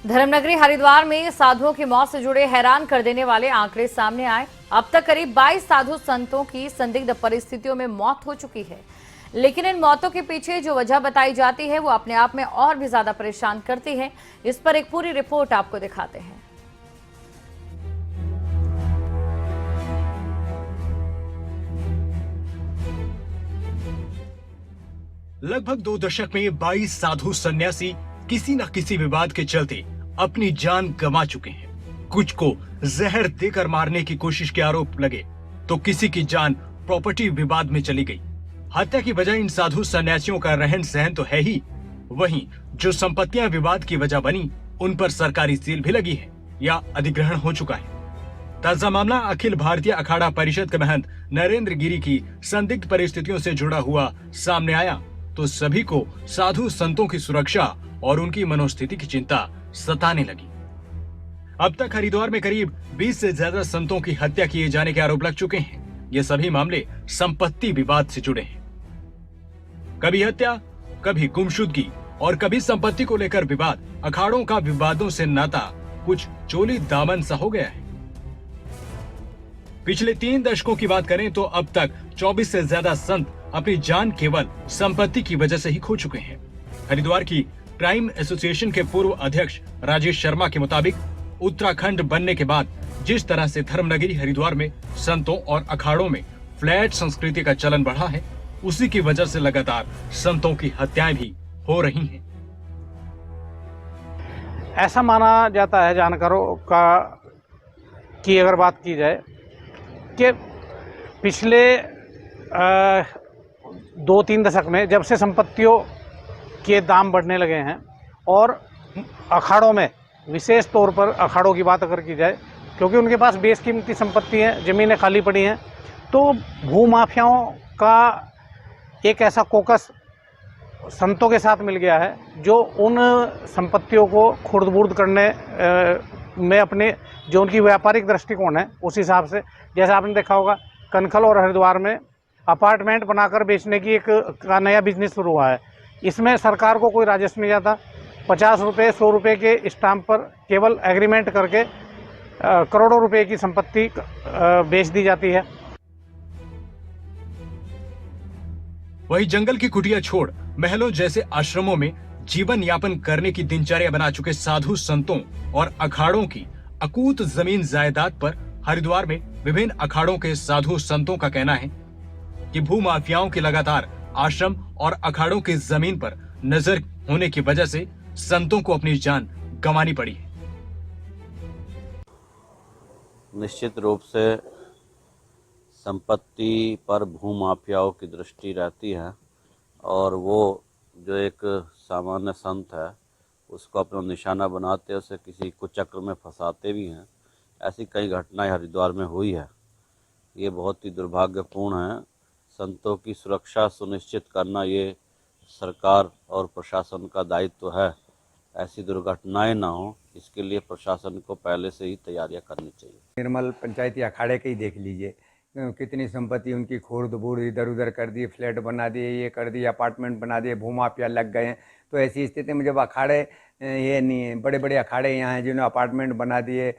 धर्मनगरी हरिद्वार में साधुओं की मौत से जुड़े हैरान कर देने वाले आंकड़े सामने आए। अब तक करीब 22 साधु संतों की संदिग्ध परिस्थितियों में मौत हो चुकी है, लेकिन इन मौतों के पीछे जो वजह बताई जाती है वो अपने आप में और भी ज्यादा परेशान करती है। इस पर एक पूरी रिपोर्ट आपको दिखाते हैं। लगभग 2 दशक में 22 साधु सन्यासी किसी न किसी विवाद के चलते अपनी जान गंवा चुके हैं। कुछ को जहर देकर मारने की कोशिश के आरोप लगे तो किसी की जान प्रॉपर्टी विवाद में चली गई। हत्या की वजह इन साधु सन्यासियों का रहन सहन तो है ही, वहीं जो संपत्तियां विवाद की वजह बनी उन पर सरकारी सील भी लगी है या अधिग्रहण हो चुका है। ताजा मामला अखिल भारतीय अखाड़ा परिषद के महंत नरेंद्र गिरी की संदिग्ध परिस्थितियों से जुड़ा हुआ सामने आया तो सभी को साधु संतों की सुरक्षा और उनकी मनोस्थिति की चिंता सताने लगी। अब तक हरिद्वार में करीब 20 से ज्यादा संतों की हत्या किए जाने के आरोप लग चुके हैं। ये सभी मामले संपत्ति विवाद से जुड़े हैं। कभी हत्या, कभी गुमशुदगी और कभी संपत्ति को लेकर विवाद। अखाड़ों का विवादों से नाता कुछ चोली दामन सा हो गया है। पिछले 3 दशकों की बात करें तो अब तक 24 से ज्यादा संत अपनी जान केवल संपत्ति की वजह से ही खो चुके हैं। हरिद्वार की क्राइम एसोसिएशन के पूर्व अध्यक्ष राजेश शर्मा के मुताबिक उत्तराखंड बनने के बाद जिस तरह से धर्मनगरी हरिद्वार में संतों और अखाड़ों में फ्लैट संस्कृति का चलन बढ़ा है, उसी की वजह से लगातार संतों की हत्याएं भी हो रही हैं। ऐसा माना जाता है जानकारों का कि अगर बात की जाए कि पिछले 2-3 दशक में जब से संपत्तियों के दाम बढ़ने लगे हैं और अखाड़ों में विशेष तौर पर अखाड़ों की बात अगर की जाए, क्योंकि उनके पास बेशकीमती संपत्ति है, ज़मीनें खाली पड़ी हैं, तो भूमाफियाओं का एक ऐसा कोकस संतों के साथ मिल गया है जो उन संपत्तियों को खुर्द-बुर्द करने में अपने जो उनकी व्यापारिक दृष्टिकोण है उस हिसाब से, जैसा आपने देखा होगा कनखल और हरिद्वार में अपार्टमेंट बनाकर बेचने की का नया बिजनेस शुरू हुआ है। इसमें सरकार को कोई राजस्व नहीं जाता। 50 रुपये 100 रुपये के स्टाम्प पर केवल एग्रीमेंट करके करोड़ों रुपए की संपत्ति बेच दी जाती है। वही जंगल की कुटिया छोड़ महलों जैसे आश्रमों में जीवन यापन करने की दिनचर्या बना चुके साधु संतों और अखाड़ों की अकूत जमीन जायदाद पर हरिद्वार में विभिन्न अखाड़ों के साधु संतों का कहना है कि भूमाफियाओं के लगातार आश्रम और अखाड़ों की जमीन पर नजर होने की वजह से संतों को अपनी जान गंवानी पड़ी है। निश्चित रूप से संपत्ति पर भूमाफियाओं की दृष्टि रहती है और वो जो एक सामान्य संत है उसको अपना निशाना बनाते, उसे किसी कुचक्र में फंसाते भी हैं। ऐसी कई घटनाएं हरिद्वार में हुई है। ये बहुत ही दुर्भाग्यपूर्ण है। संतों की सुरक्षा सुनिश्चित करना ये सरकार और प्रशासन का दायित्व है। ऐसी दुर्घटनाएं ना हो, इसके लिए प्रशासन को पहले से ही तैयारियां करनी चाहिए। निर्मल पंचायती अखाड़े के ही देख लीजिए, कितनी संपत्ति उनकी खोर्द बूढ़ इधर उधर कर दी, फ्लैट बना दिए, ये कर दिए, अपार्टमेंट बना दिए, भूमाफिया लग गए हैं। तो ऐसी स्थिति में जब अखाड़े ये नहीं है, बड़े बड़े अखाड़े यहाँ हैं जिन्होंने अपार्टमेंट बना दिए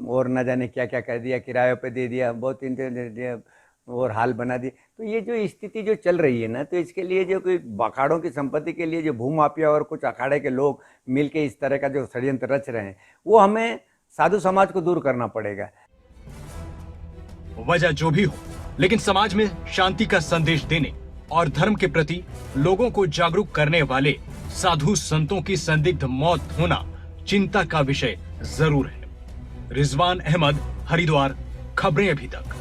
और न जाने क्या क्या कर दिया, किराए पे दे दिया, बहुत इंतजार और हाल बना दिए। तो ये जो स्थिति जो चल रही है ना, तो इसके लिए जो कोई अखाड़ों की संपत्ति के लिए जो भूमाफिया और कुछ अखाड़े के लोग मिलके इस तरह का जो षड्यंत्र रच रहे हैं, वो हमें साधु समाज को दूर करना पड़ेगा। वजह जो भी हो, लेकिन समाज में शांति का संदेश देने और धर्म के प्रति लोगों को जागरूक करने वाले साधु संतों की संदिग्ध मौत होना चिंता का विषय जरूर है। रिजवान अहमद, हरिद्वार, खबरें अभी तक।